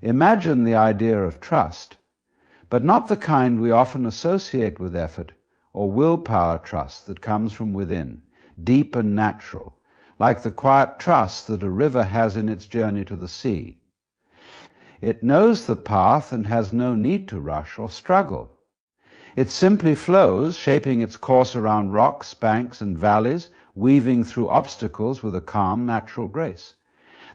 Imagine the idea of trust, but not the kind we often associate with effort or willpower trust that comes from within, deep and natural, like the quiet trust that a river has in its journey to the sea. It knows the path and has no need to rush or struggle. It simply flows, shaping its course around rocks, banks, and valleys, weaving through obstacles with a calm, natural grace.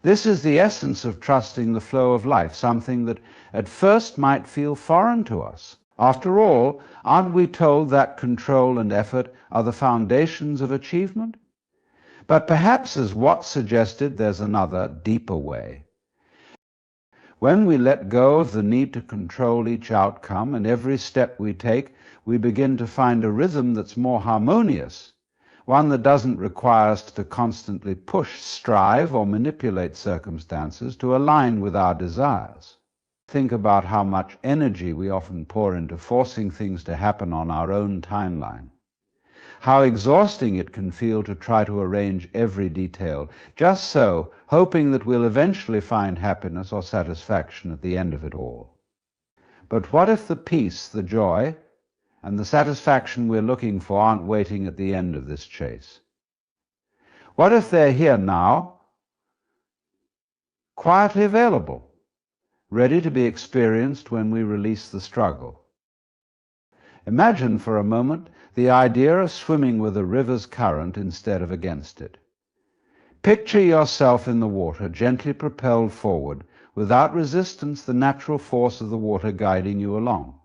This is the essence of trusting the flow of life, something that at first might feel foreign to us. After all, aren't we told that control and effort are the foundations of achievement? But perhaps, as Watts suggested, there's another, deeper way. When we let go of the need to control each outcome and every step we take, we begin to find a rhythm that's more harmonious, one that doesn't require us to constantly push, strive, or manipulate circumstances to align with our desires. Think about how much energy we often pour into forcing things to happen on our own timeline. How exhausting it can feel to try to arrange every detail, just so, hoping that we'll eventually find happiness or satisfaction at the end of it all. But what if the peace, the joy, and the satisfaction we're looking for aren't waiting at the end of this chase? What if they're here now, quietly available, ready to be experienced when we release the struggle? Imagine for a moment the idea of swimming with a river's current instead of against it. Picture yourself in the water, gently propelled forward, without resistance, the natural force of the water guiding you along.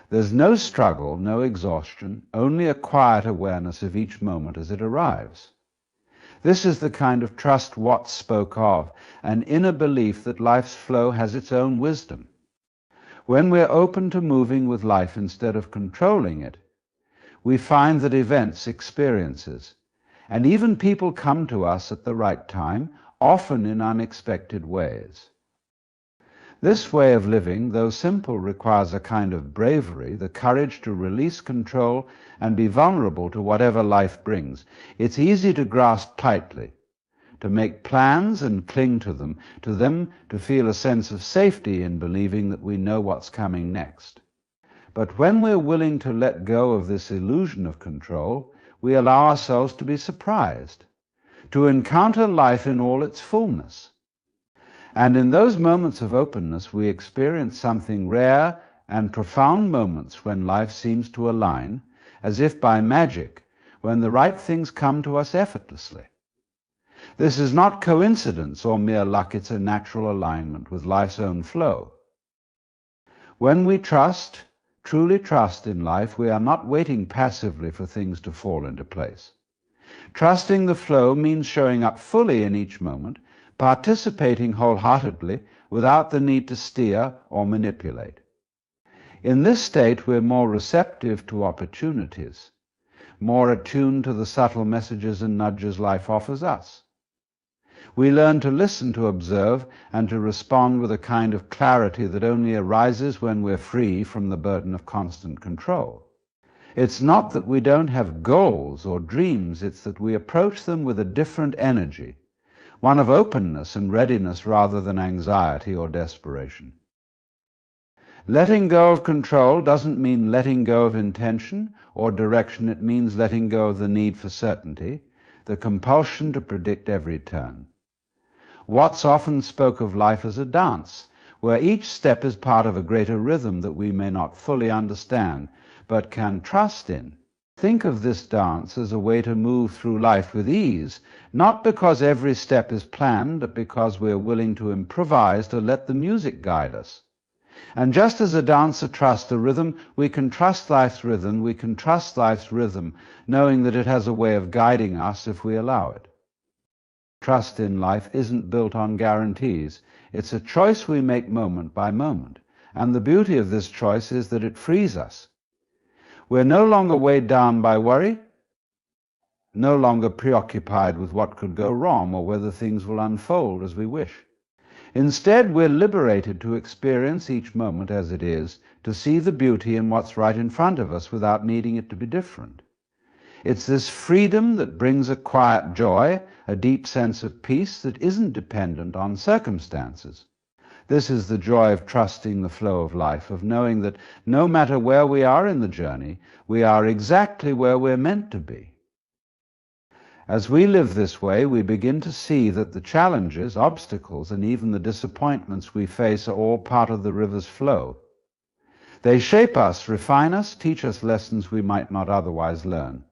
There's no struggle, no exhaustion, only a quiet awareness of each moment as it arrives. This is the kind of trust Watts spoke of, an inner belief that life's flow has its own wisdom. When we're open to moving with life instead of controlling it, we find that events, experiences, and even people come to us at the right time, often in unexpected ways. This way of living, though simple, requires a kind of bravery, the courage to release control and be vulnerable to whatever life brings. It's easy to grasp tightly, to make plans and cling to them, to feel a sense of safety in believing that we know what's coming next. But when we're willing to let go of this illusion of control, we allow ourselves to be surprised, to encounter life in all its fullness. And in those moments of openness, we experience something rare and profound moments when life seems to align, as if by magic, when the right things come to us effortlessly. This is not coincidence or mere luck, it's a natural alignment with life's own flow. When we trust, truly trust in life, we are not waiting passively for things to fall into place. Trusting the flow means showing up fully in each moment, participating wholeheartedly without the need to steer or manipulate. In this state, we're more receptive to opportunities, more attuned to the subtle messages and nudges life offers us. We learn to listen, to observe, and to respond with a kind of clarity that only arises when we're free from the burden of constant control. It's not that we don't have goals or dreams, it's that we approach them with a different energy, one of openness and readiness rather than anxiety or desperation. Letting go of control doesn't mean letting go of intention or direction. It means letting go of the need for certainty, the compulsion to predict every turn. Watts often spoke of life as a dance, where each step is part of a greater rhythm that we may not fully understand, but can trust in. Think of this dance as a way to move through life with ease, not because every step is planned, but because we're willing to improvise, to let the music guide us. And just as a dancer trusts a rhythm, we can trust life's rhythm, knowing that it has a way of guiding us if we allow it. Trust in life isn't built on guarantees. It's a choice we make moment by moment. And the beauty of this choice is that it frees us. We're no longer weighed down by worry, no longer preoccupied with what could go wrong or whether things will unfold as we wish. Instead, we're liberated to experience each moment as it is, to see the beauty in what's right in front of us without needing it to be different. It's this freedom that brings a quiet joy, a deep sense of peace that isn't dependent on circumstances. This is the joy of trusting the flow of life, of knowing that no matter where we are in the journey, we are exactly where we're meant to be. As we live this way, we begin to see that the challenges, obstacles, and even the disappointments we face are all part of the river's flow. They shape us, refine us, teach us lessons we might not otherwise learn.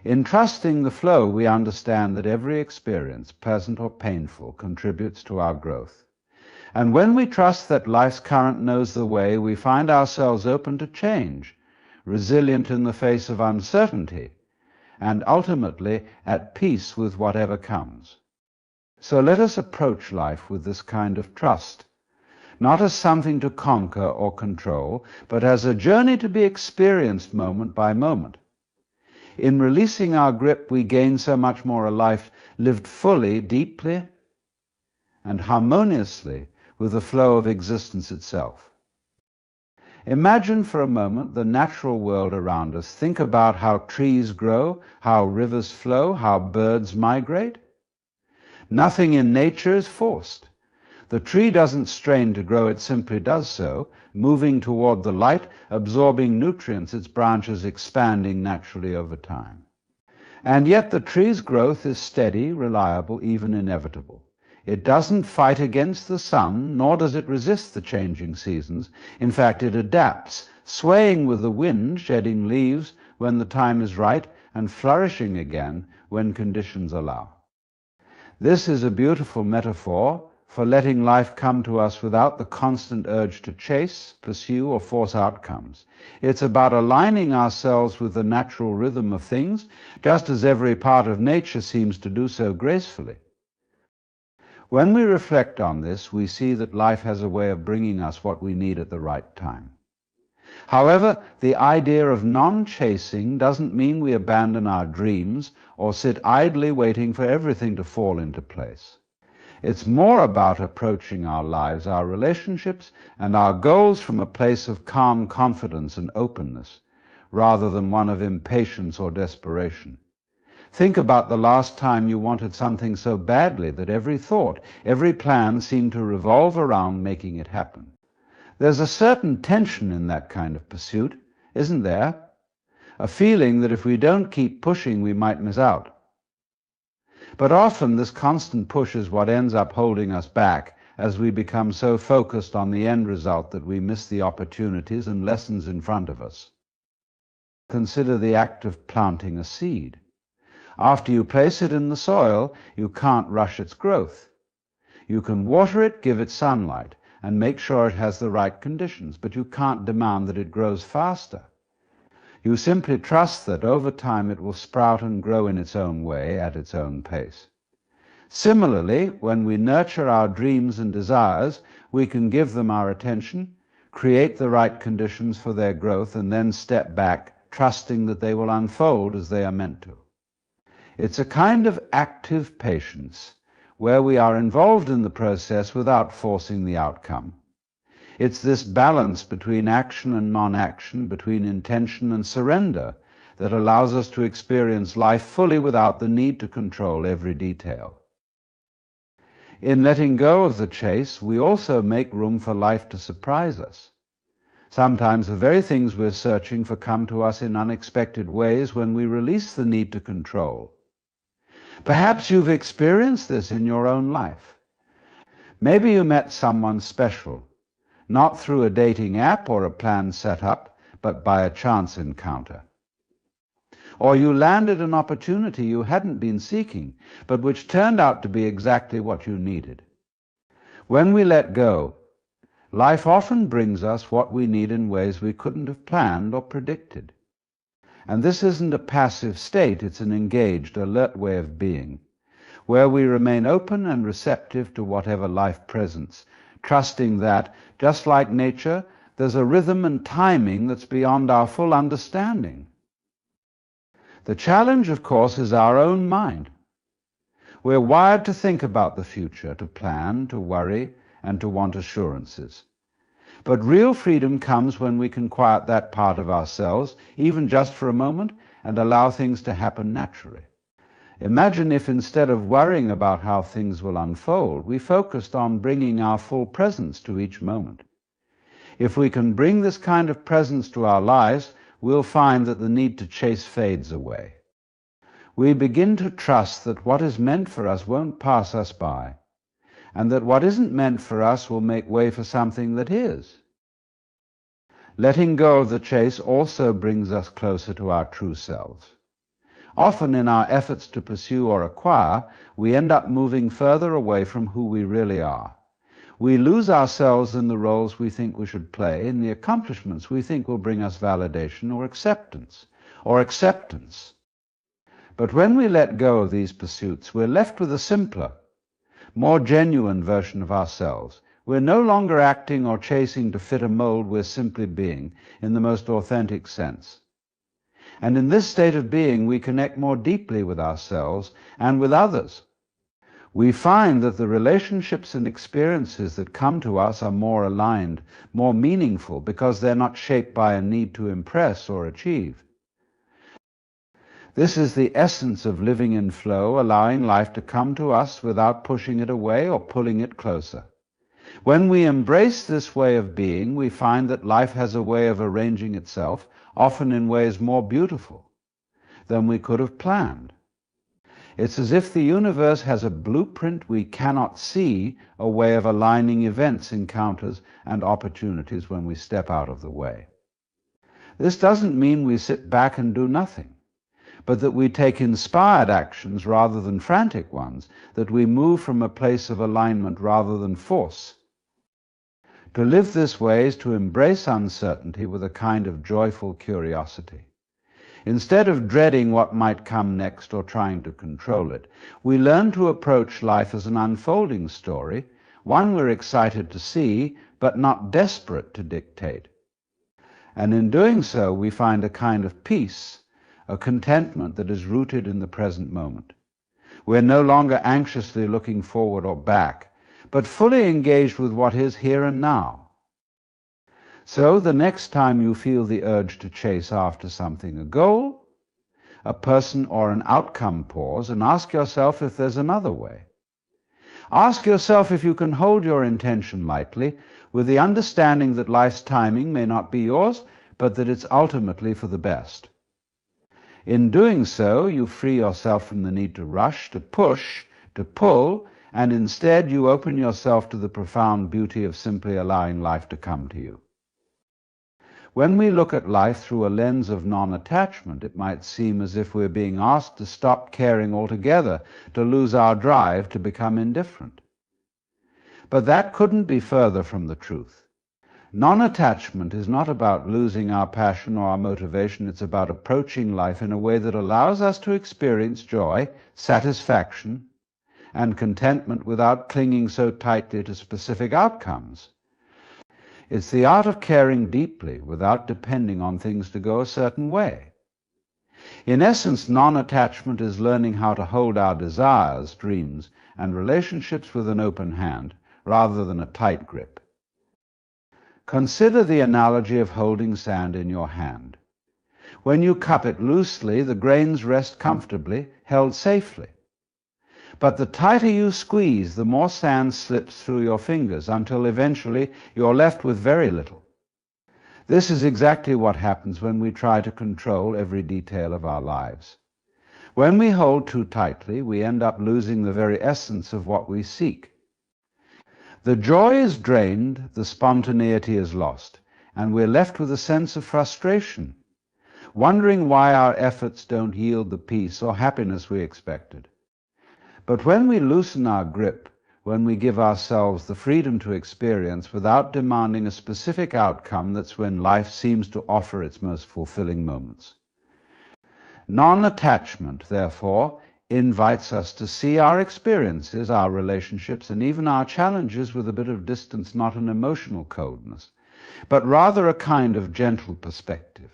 In trusting the flow, we understand that every experience, pleasant or painful, contributes to our growth. And when we trust that life's current knows the way, we find ourselves open to change, resilient in the face of uncertainty, and ultimately at peace with whatever comes. So let us approach life with this kind of trust, not as something to conquer or control, but as a journey to be experienced moment by moment. In releasing our grip, we gain so much more a life lived fully, deeply, and harmoniously with the flow of existence itself. Imagine for a moment the natural world around us. Think about how trees grow, how rivers flow, how birds migrate. Nothing in nature is forced. The tree doesn't strain to grow, it simply does so, moving toward the light, absorbing nutrients, its branches expanding naturally over time. And yet the tree's growth is steady, reliable, even inevitable. It doesn't fight against the sun, nor does it resist the changing seasons. In fact, it adapts, swaying with the wind, shedding leaves when the time is right, and flourishing again when conditions allow. This is a beautiful metaphor for letting life come to us without the constant urge to chase, pursue, or force outcomes. It's about aligning ourselves with the natural rhythm of things, just as every part of nature seems to do so gracefully. When we reflect on this, we see that life has a way of bringing us what we need at the right time. However, the idea of non-chasing doesn't mean we abandon our dreams or sit idly waiting for everything to fall into place. It's more about approaching our lives, our relationships, and our goals from a place of calm confidence and openness, rather than one of impatience or desperation. Think about the last time you wanted something so badly that every thought, every plan seemed to revolve around making it happen. There's a certain tension in that kind of pursuit, isn't there? A feeling that if we don't keep pushing, we might miss out. But often this constant push is what ends up holding us back as we become so focused on the end result that we miss the opportunities and lessons in front of us. Consider the act of planting a seed. After you place it in the soil, you can't rush its growth. You can water it, give it sunlight, and make sure it has the right conditions, but you can't demand that it grows faster. You simply trust that over time it will sprout and grow in its own way, at its own pace. Similarly, when we nurture our dreams and desires, we can give them our attention, create the right conditions for their growth, and then step back, trusting that they will unfold as they are meant to. It's a kind of active patience, where we are involved in the process without forcing the outcome. It's this balance between action and non-action, between intention and surrender, that allows us to experience life fully without the need to control every detail. In letting go of the chase, we also make room for life to surprise us. Sometimes the very things we're searching for come to us in unexpected ways when we release the need to control. Perhaps you've experienced this in your own life. Maybe you met someone special, not through a dating app or a plan set up, but by a chance encounter. Or you landed an opportunity you hadn't been seeking, but which turned out to be exactly what you needed. When we let go, life often brings us what we need in ways we couldn't have planned or predicted. And this isn't a passive state, it's an engaged, alert way of being, where we remain open and receptive to whatever life presents, trusting that, just like nature, there's a rhythm and timing that's beyond our full understanding. The challenge, of course, is our own mind. We're wired to think about the future, to plan, to worry, and to want assurances. But real freedom comes when we can quiet that part of ourselves, even just for a moment, and allow things to happen naturally. Imagine if instead of worrying about how things will unfold, we focused on bringing our full presence to each moment. If we can bring this kind of presence to our lives, we'll find that the need to chase fades away. We begin to trust that what is meant for us won't pass us by, and that what isn't meant for us will make way for something that is. Letting go of the chase also brings us closer to our true selves. Often in our efforts to pursue or acquire, we end up moving further away from who we really are. We lose ourselves in the roles we think we should play, in the accomplishments we think will bring us validation or acceptance. But when we let go of these pursuits, we're left with a simpler, more genuine version of ourselves. We're no longer acting or chasing to fit a mold, we're simply being, in the most authentic sense. And in this state of being, we connect more deeply with ourselves and with others. We find that the relationships and experiences that come to us are more aligned, more meaningful, because they're not shaped by a need to impress or achieve. This is the essence of living in flow, allowing life to come to us without pushing it away or pulling it closer. When we embrace this way of being, we find that life has a way of arranging itself, often in ways more beautiful than we could have planned. It's as if the universe has a blueprint we cannot see, a way of aligning events, encounters, and opportunities when we step out of the way. This doesn't mean we sit back and do nothing, but that we take inspired actions rather than frantic ones, that we move from a place of alignment rather than force. To live this way is to embrace uncertainty with a kind of joyful curiosity. Instead of dreading what might come next or trying to control it, we learn to approach life as an unfolding story, one we're excited to see, but not desperate to dictate. And in doing so, we find a kind of peace, a contentment that is rooted in the present moment. We're no longer anxiously looking forward or back, but fully engaged with what is here and now. So the next time you feel the urge to chase after something, a goal, a person, or an outcome, pause and ask yourself if there's another way. Ask yourself if you can hold your intention lightly, with the understanding that life's timing may not be yours, but that it's ultimately for the best. In doing so, you free yourself from the need to rush, to push, to pull, and instead you open yourself to the profound beauty of simply allowing life to come to you. When we look at life through a lens of non-attachment, it might seem as if we're being asked to stop caring altogether, to lose our drive, to become indifferent. But that couldn't be further from the truth. Non-attachment is not about losing our passion or our motivation. It's about approaching life in a way that allows us to experience joy, satisfaction, and contentment without clinging so tightly to specific outcomes. It's the art of caring deeply without depending on things to go a certain way. In essence, non-attachment is learning how to hold our desires, dreams, and relationships with an open hand rather than a tight grip. Consider the analogy of holding sand in your hand. When you cup it loosely, the grains rest comfortably, held safely. But the tighter you squeeze, the more sand slips through your fingers, until eventually you're left with very little. This is exactly what happens when we try to control every detail of our lives. When we hold too tightly, we end up losing the very essence of what we seek. The joy is drained, the spontaneity is lost, and we're left with a sense of frustration, wondering why our efforts don't yield the peace or happiness we expected. But when we loosen our grip, when we give ourselves the freedom to experience without demanding a specific outcome, that's when life seems to offer its most fulfilling moments. Non-attachment, therefore, invites us to see our experiences, our relationships, and even our challenges with a bit of distance, not an emotional coldness, but rather a kind of gentle perspective.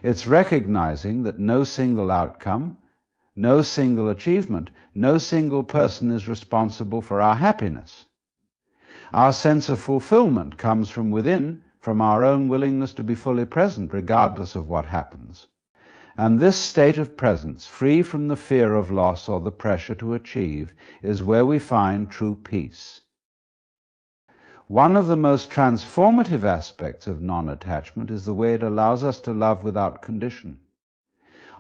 It's recognizing that no single outcome, no single achievement, no single person is responsible for our happiness. Our sense of fulfillment comes from within, from our own willingness to be fully present, regardless of what happens. And this state of presence, free from the fear of loss or the pressure to achieve, is where we find true peace. One of the most transformative aspects of non-attachment is the way it allows us to love without condition.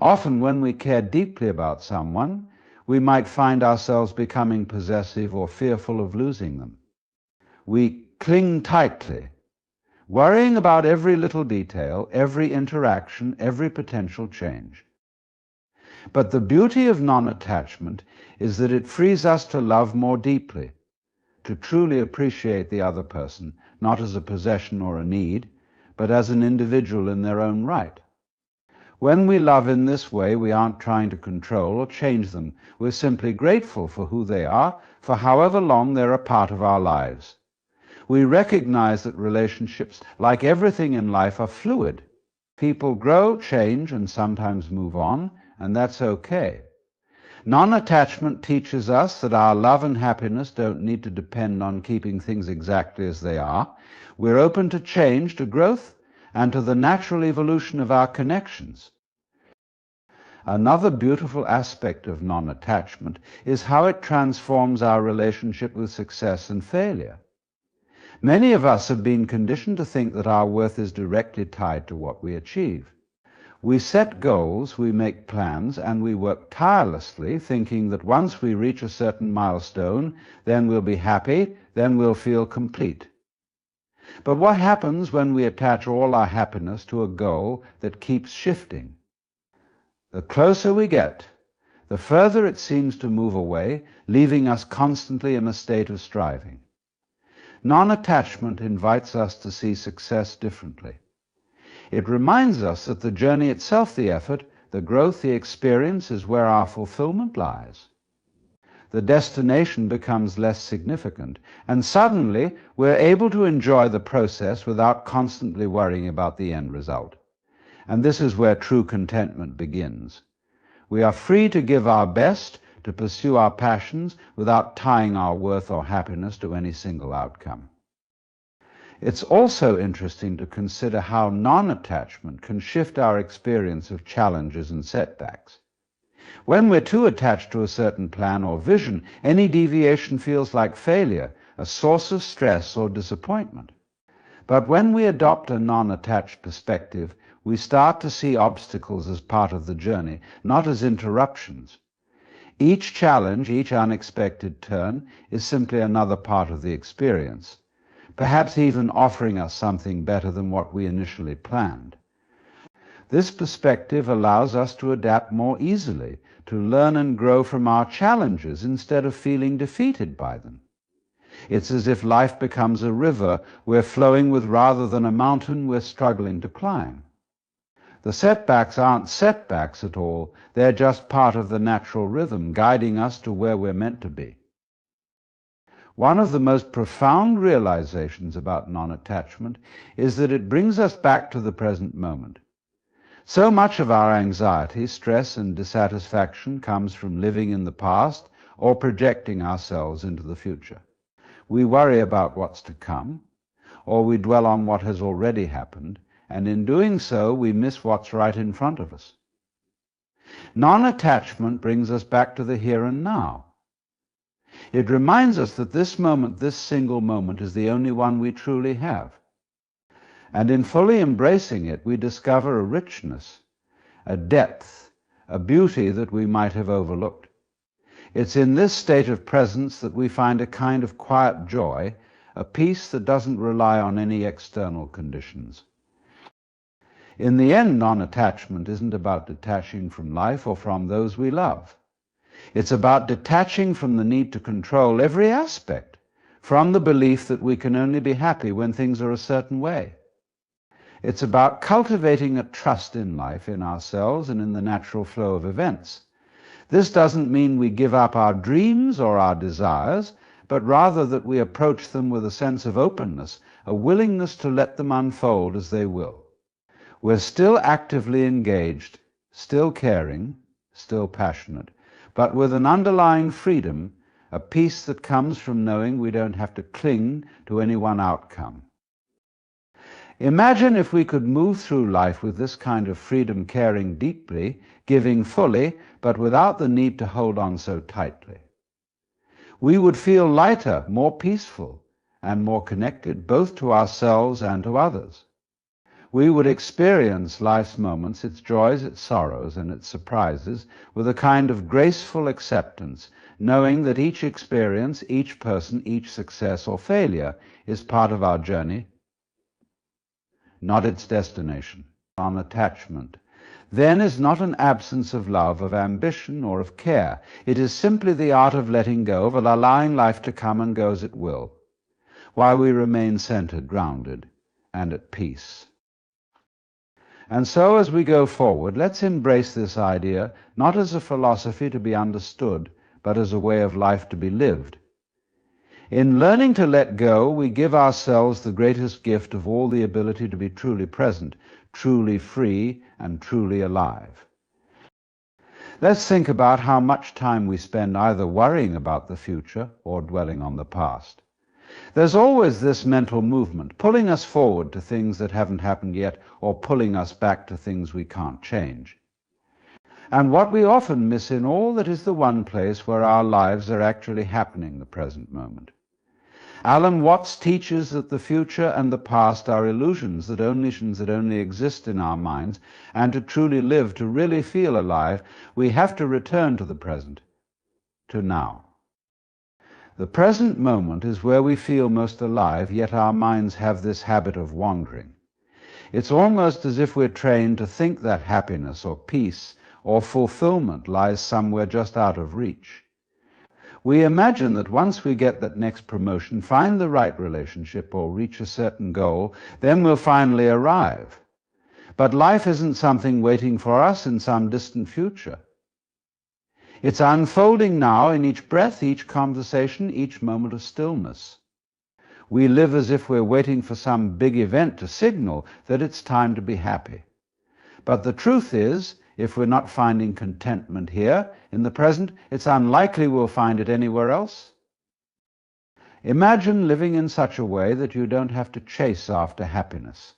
Often when we care deeply about someone, we might find ourselves becoming possessive or fearful of losing them. We cling tightly, worrying about every little detail, every interaction, every potential change. But the beauty of non-attachment is that it frees us to love more deeply, to truly appreciate the other person, not as a possession or a need, but as an individual in their own right. When we love in this way, we aren't trying to control or change them. We're simply grateful for who they are, for however long they're a part of our lives. We recognize that relationships, like everything in life, are fluid. People grow, change, and sometimes move on, and that's okay. Non-attachment teaches us that our love and happiness don't need to depend on keeping things exactly as they are. We're open to change, to growth, and to the natural evolution of our connections. Another beautiful aspect of non-attachment is how it transforms our relationship with success and failure. Many of us have been conditioned to think that our worth is directly tied to what we achieve. We set goals, we make plans, and we work tirelessly, thinking that once we reach a certain milestone, then we'll be happy, then we'll feel complete. But what happens when we attach all our happiness to a goal that keeps shifting? The closer we get, the further it seems to move away, leaving us constantly in a state of striving. Non-attachment invites us to see success differently. It reminds us that the journey itself, the effort, the growth, the experience, is where our fulfillment lies. The destination becomes less significant, and suddenly we're able to enjoy the process without constantly worrying about the end result. And this is where true contentment begins. We are free to give our best, to pursue our passions, without tying our worth or happiness to any single outcome. It's also interesting to consider how non-attachment can shift our experience of challenges and setbacks. When we're too attached to a certain plan or vision, any deviation feels like failure, a source of stress or disappointment. But when we adopt a non-attached perspective, we start to see obstacles as part of the journey, not as interruptions. Each challenge, each unexpected turn, is simply another part of the experience, perhaps even offering us something better than what we initially planned. This perspective allows us to adapt more easily, to learn and grow from our challenges instead of feeling defeated by them. It's as if life becomes a river we're flowing with rather than a mountain we're struggling to climb. The setbacks aren't setbacks at all, they're just part of the natural rhythm, guiding us to where we're meant to be. One of the most profound realizations about non-attachment is that it brings us back to the present moment. So much of our anxiety, stress, and dissatisfaction comes from living in the past or projecting ourselves into the future. We worry about what's to come, or we dwell on what has already happened, and in doing so, we miss what's right in front of us. Non-attachment brings us back to the here and now. It reminds us that this moment, this single moment, is the only one we truly have. And in fully embracing it, we discover a richness, a depth, a beauty that we might have overlooked. It's in this state of presence that we find a kind of quiet joy, a peace that doesn't rely on any external conditions. In the end, non-attachment isn't about detaching from life or from those we love. It's about detaching from the need to control every aspect, from the belief that we can only be happy when things are a certain way. It's about cultivating a trust in life, in ourselves, and in the natural flow of events. This doesn't mean we give up our dreams or our desires, but rather that we approach them with a sense of openness, a willingness to let them unfold as they will. We're still actively engaged, still caring, still passionate, but with an underlying freedom, a peace that comes from knowing we don't have to cling to any one outcome. Imagine if we could move through life with this kind of freedom, caring deeply, giving fully, but without the need to hold on so tightly. We would feel lighter, more peaceful, and more connected both to ourselves and to others. We would experience life's moments, its joys, its sorrows, and its surprises with a kind of graceful acceptance, knowing that each experience, each person, each success or failure is part of our journey, not its destination. On attachment, then, is not an absence of love, of ambition, or of care. It is simply the art of letting go, of allowing life to come and go as it will, while we remain centered, grounded, and at peace. And so, as we go forward, let's embrace this idea not as a philosophy to be understood, but as a way of life to be lived. In learning to let go, we give ourselves the greatest gift of all, the ability to be truly present, truly free, and truly alive. Let's think about how much time we spend either worrying about the future or dwelling on the past. There's always this mental movement, pulling us forward to things that haven't happened yet, or pulling us back to things we can't change. And what we often miss in all that is the one place where our lives are actually happening, the present moment. Alan Watts teaches that the future and the past are illusions that only exist in our minds, and to truly live, to really feel alive, we have to return to the present, to now. The present moment is where we feel most alive, yet our minds have this habit of wandering. It's almost as if we're trained to think that happiness or peace or fulfillment lies somewhere just out of reach. We imagine that once we get that next promotion, find the right relationship, or reach a certain goal, then we'll finally arrive. But life isn't something waiting for us in some distant future. It's unfolding now in each breath, each conversation, each moment of stillness. We live as if we're waiting for some big event to signal that it's time to be happy. But the truth is, if we're not finding contentment here, in the present, it's unlikely we'll find it anywhere else. Imagine living in such a way that you don't have to chase after happiness.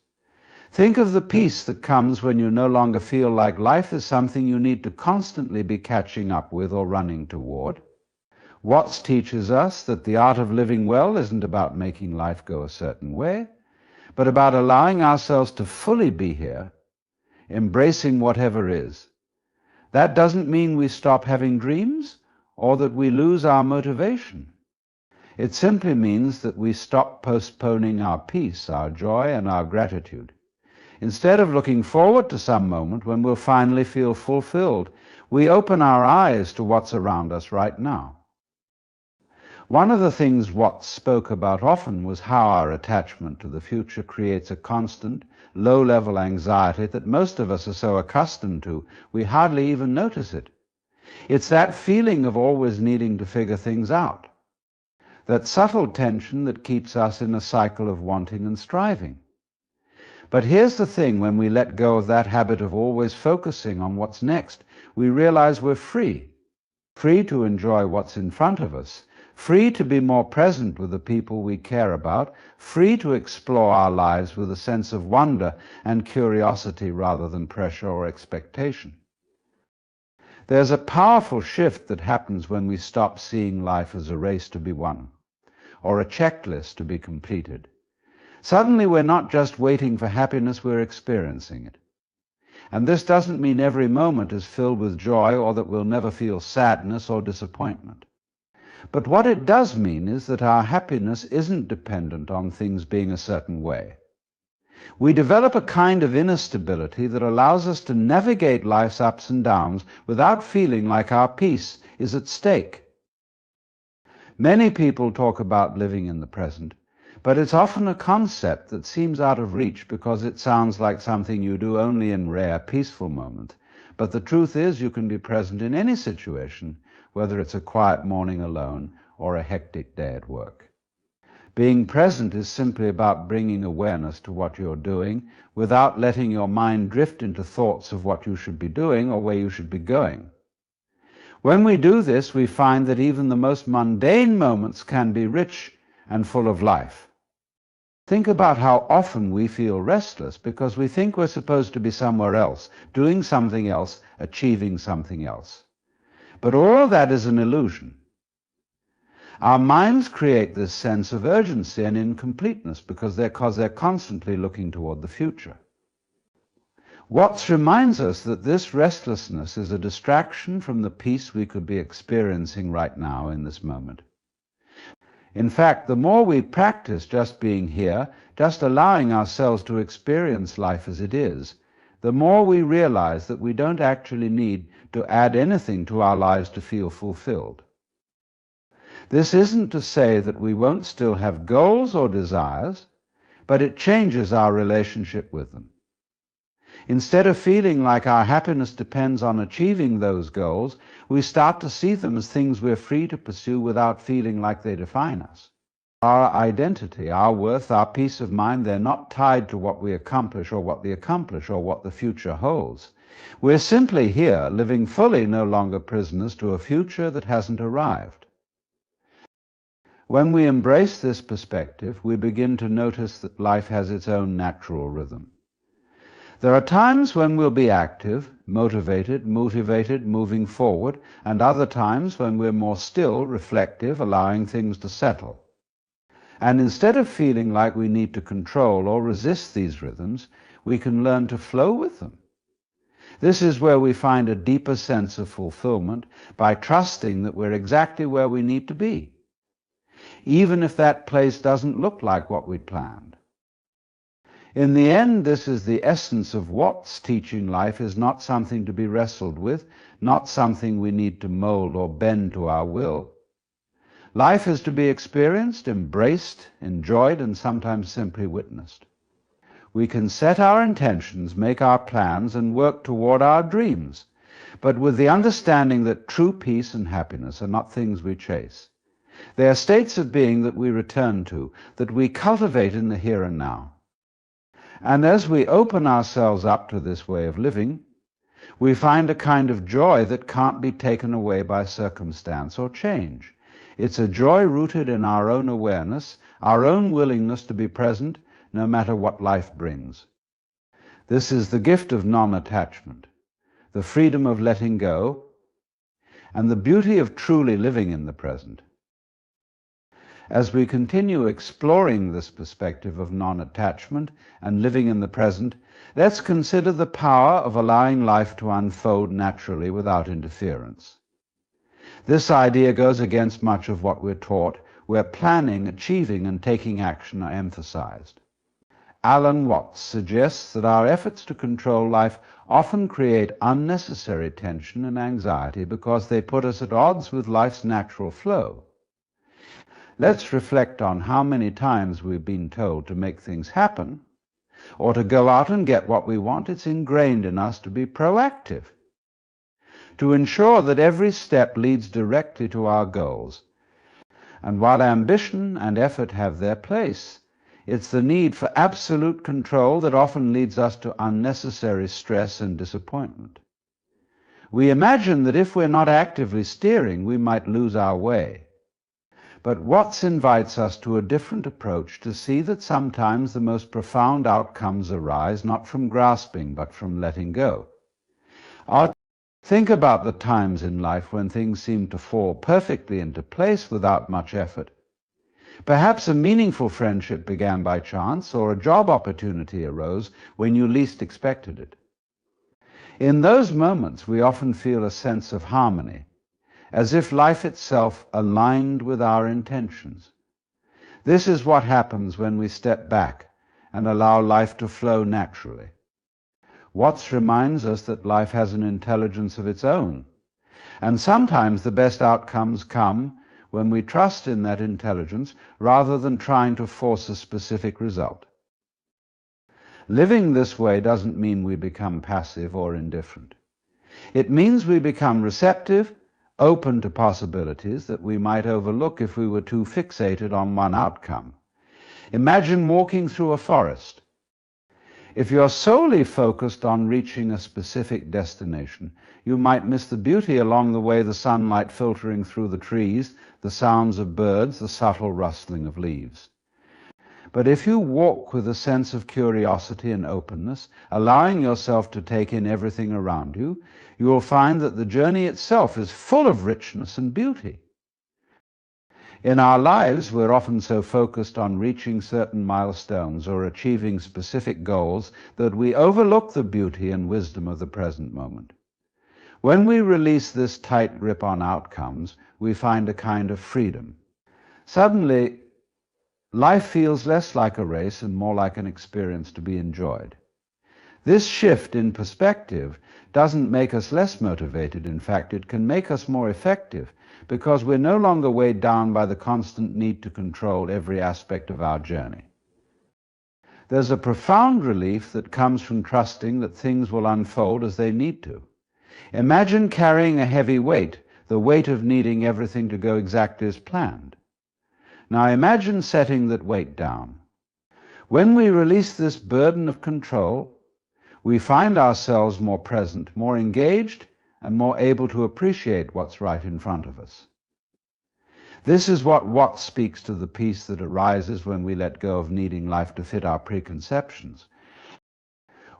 Think of the peace that comes when you no longer feel like life is something you need to constantly be catching up with or running toward. Watts teaches us that the art of living well isn't about making life go a certain way, but about allowing ourselves to fully be here, embracing whatever is. That doesn't mean we stop having dreams or that we lose our motivation. It simply means that we stop postponing our peace, our joy, and our gratitude. Instead of looking forward to some moment when we'll finally feel fulfilled, we open our eyes to what's around us right now. One of the things Watts spoke about often was how our attachment to the future creates a constant, low-level anxiety that most of us are so accustomed to, we hardly even notice it. It's that feeling of always needing to figure things out, that subtle tension that keeps us in a cycle of wanting and striving. But here's the thing, when we let go of that habit of always focusing on what's next, we realize we're free to enjoy what's in front of us, free to be more present with the people we care about, free to explore our lives with a sense of wonder and curiosity rather than pressure or expectation. There's a powerful shift that happens when we stop seeing life as a race to be won, or a checklist to be completed. Suddenly we're not just waiting for happiness, we're experiencing it. And this doesn't mean every moment is filled with joy or that we'll never feel sadness or disappointment. But what it does mean is that our happiness isn't dependent on things being a certain way. We develop a kind of inner stability that allows us to navigate life's ups and downs without feeling like our peace is at stake. Many people talk about living in the present, but it's often a concept that seems out of reach because it sounds like something you do only in rare, peaceful moments. But the truth is, you can be present in any situation, whether it's a quiet morning alone or a hectic day at work. Being present is simply about bringing awareness to what you're doing without letting your mind drift into thoughts of what you should be doing or where you should be going. When we do this, we find that even the most mundane moments can be rich and full of life. Think about how often we feel restless because we think we're supposed to be somewhere else, doing something else, achieving something else. But all of that is an illusion. Our minds create this sense of urgency and incompleteness because they're constantly looking toward the future. Watts reminds us that this restlessness is a distraction from the peace we could be experiencing right now in this moment. In fact, the more we practice just being here, just allowing ourselves to experience life as it is, the more we realize that we don't actually need to add anything to our lives to feel fulfilled. This isn't to say that we won't still have goals or desires, but it changes our relationship with them. Instead of feeling like our happiness depends on achieving those goals, we start to see them as things we're free to pursue without feeling like they define us. Our identity, our worth, our peace of mind, they're not tied to what we accomplish or what the future holds. We're simply here, living fully, no longer prisoners to a future that hasn't arrived. When we embrace this perspective, we begin to notice that life has its own natural rhythm. There are times when we'll be active, motivated, moving forward, and other times when we're more still, reflective, allowing things to settle. And instead of feeling like we need to control or resist these rhythms, we can learn to flow with them. This is where we find a deeper sense of fulfillment by trusting that we're exactly where we need to be, even if that place doesn't look like what we'd planned. In the end, this is the essence of Watts' teaching. Life is not something to be wrestled with, not something we need to mold or bend to our will. Life is to be experienced, embraced, enjoyed, and sometimes simply witnessed. We can set our intentions, make our plans, and work toward our dreams, but with the understanding that true peace and happiness are not things we chase. They are states of being that we return to, that we cultivate in the here and now. And as we open ourselves up to this way of living, we find a kind of joy that can't be taken away by circumstance or change. It's a joy rooted in our own awareness, our own willingness to be present, no matter what life brings. This is the gift of non-attachment, the freedom of letting go, and the beauty of truly living in the present. As we continue exploring this perspective of non-attachment and living in the present, let's consider the power of allowing life to unfold naturally without interference. This idea goes against much of what we're taught, where planning, achieving, and taking action are emphasized. Alan Watts suggests that our efforts to control life often create unnecessary tension and anxiety because they put us at odds with life's natural flow. Let's reflect on how many times we've been told to make things happen, or to go out and get what we want. It's ingrained in us to be proactive, to ensure that every step leads directly to our goals. And while ambition and effort have their place, it's the need for absolute control that often leads us to unnecessary stress and disappointment. We imagine that if we're not actively steering, we might lose our way. But Watts invites us to a different approach, to see that sometimes the most profound outcomes arise not from grasping, but from letting go. Think about the times in life when things seem to fall perfectly into place without much effort. Perhaps a meaningful friendship began by chance, or a job opportunity arose when you least expected it. In those moments, we often feel a sense of harmony, as if life itself aligned with our intentions. This is what happens when we step back and allow life to flow naturally. Watts reminds us that life has an intelligence of its own, and sometimes the best outcomes come when we trust in that intelligence rather than trying to force a specific result. Living this way doesn't mean we become passive or indifferent. It means we become receptive, open to possibilities that we might overlook if we were too fixated on one outcome. Imagine walking through a forest. If you're solely focused on reaching a specific destination, you might miss the beauty along the way, the sunlight filtering through the trees, the sounds of birds, the subtle rustling of leaves. But if you walk with a sense of curiosity and openness, allowing yourself to take in everything around you, you will find that the journey itself is full of richness and beauty. In our lives, we're often so focused on reaching certain milestones or achieving specific goals that we overlook the beauty and wisdom of the present moment. When we release this tight grip on outcomes, we find a kind of freedom. Suddenly, life feels less like a race and more like an experience to be enjoyed. This shift in perspective doesn't make us less motivated. In fact, it can make us more effective, because we're no longer weighed down by the constant need to control every aspect of our journey. There's a profound relief that comes from trusting that things will unfold as they need to. Imagine carrying a heavy weight, the weight of needing everything to go exactly as planned. Now imagine setting that weight down. When we release this burden of control, we find ourselves more present, more engaged, and more able to appreciate what's right in front of us. This is what Watts speaks to the peace that arises when we let go of needing life to fit our preconceptions.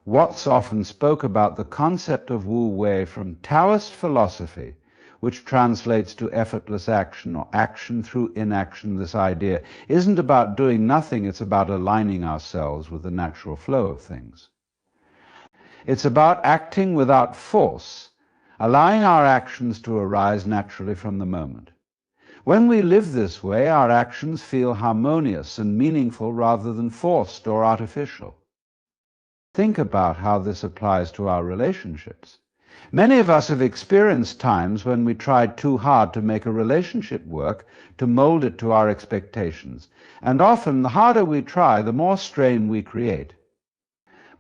Watts often spoke about the concept of Wu Wei from Taoist philosophy, which translates to effortless action or action through inaction. This idea isn't about doing nothing, it's about aligning ourselves with the natural flow of things. It's about acting without force, allowing our actions to arise naturally from the moment. When we live this way, our actions feel harmonious and meaningful rather than forced or artificial. Think about how this applies to our relationships. Many of us have experienced times when we tried too hard to make a relationship work, to mold it to our expectations. And often, the harder we try, the more strain we create.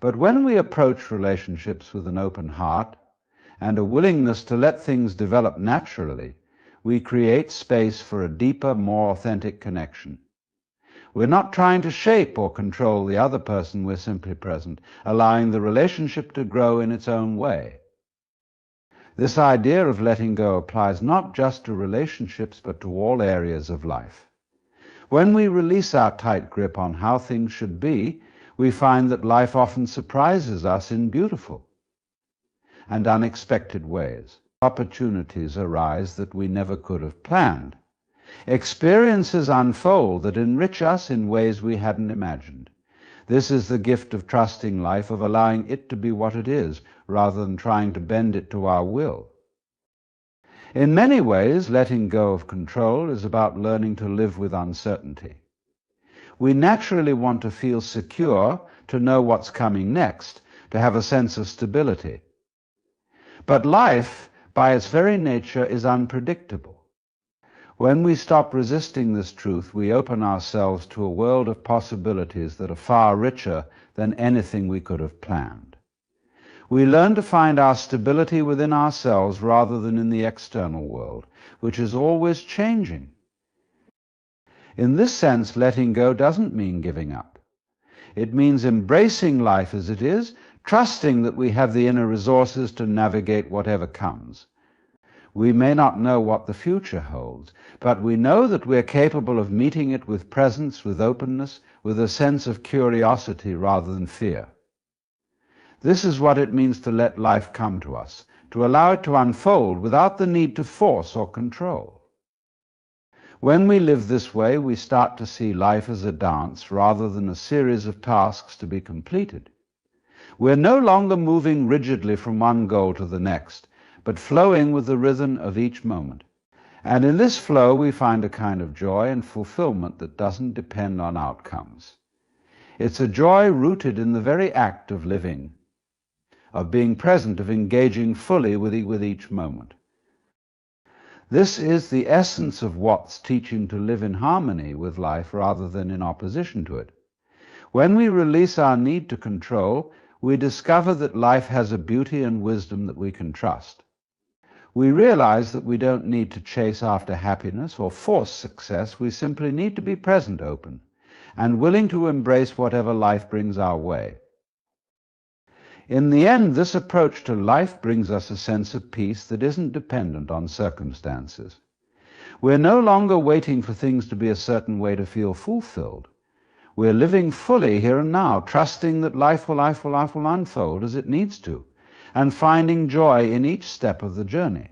But when we approach relationships with an open heart and a willingness to let things develop naturally, we create space for a deeper, more authentic connection. We're not trying to shape or control the other person, we're simply present, allowing the relationship to grow in its own way. This idea of letting go applies not just to relationships, but to all areas of life. When we release our tight grip on how things should be, we find that life often surprises us in beautiful and unexpected ways. Opportunities arise that we never could have planned. Experiences unfold that enrich us in ways we hadn't imagined. This is the gift of trusting life, of allowing it to be what it is, rather than trying to bend it to our will. In many ways, letting go of control is about learning to live with uncertainty. We naturally want to feel secure, to know what's coming next, to have a sense of stability. But life, by its very nature, is unpredictable. When we stop resisting this truth, we open ourselves to a world of possibilities that are far richer than anything we could have planned. We learn to find our stability within ourselves rather than in the external world, which is always changing. In this sense, letting go doesn't mean giving up. It means embracing life as it is, trusting that we have the inner resources to navigate whatever comes. We may not know what the future holds, but we know that we're capable of meeting it with presence, with openness, with a sense of curiosity rather than fear. This is what it means to let life come to us, to allow it to unfold without the need to force or control. When we live this way, we start to see life as a dance rather than a series of tasks to be completed. We're no longer moving rigidly from one goal to the next, but flowing with the rhythm of each moment. And in this flow, we find a kind of joy and fulfillment that doesn't depend on outcomes. It's a joy rooted in the very act of living, of being present, of engaging fully with each moment. This is the essence of Watts' teaching to live in harmony with life rather than in opposition to it. When we release our need to control, we discover that life has a beauty and wisdom that we can trust. We realize that we don't need to chase after happiness or force success. We simply need to be present, open, and willing to embrace whatever life brings our way. In the end, this approach to life brings us a sense of peace that isn't dependent on circumstances. We're no longer waiting for things to be a certain way to feel fulfilled. We're living fully here and now, trusting that life will unfold as it needs to, and finding joy in each step of the journey.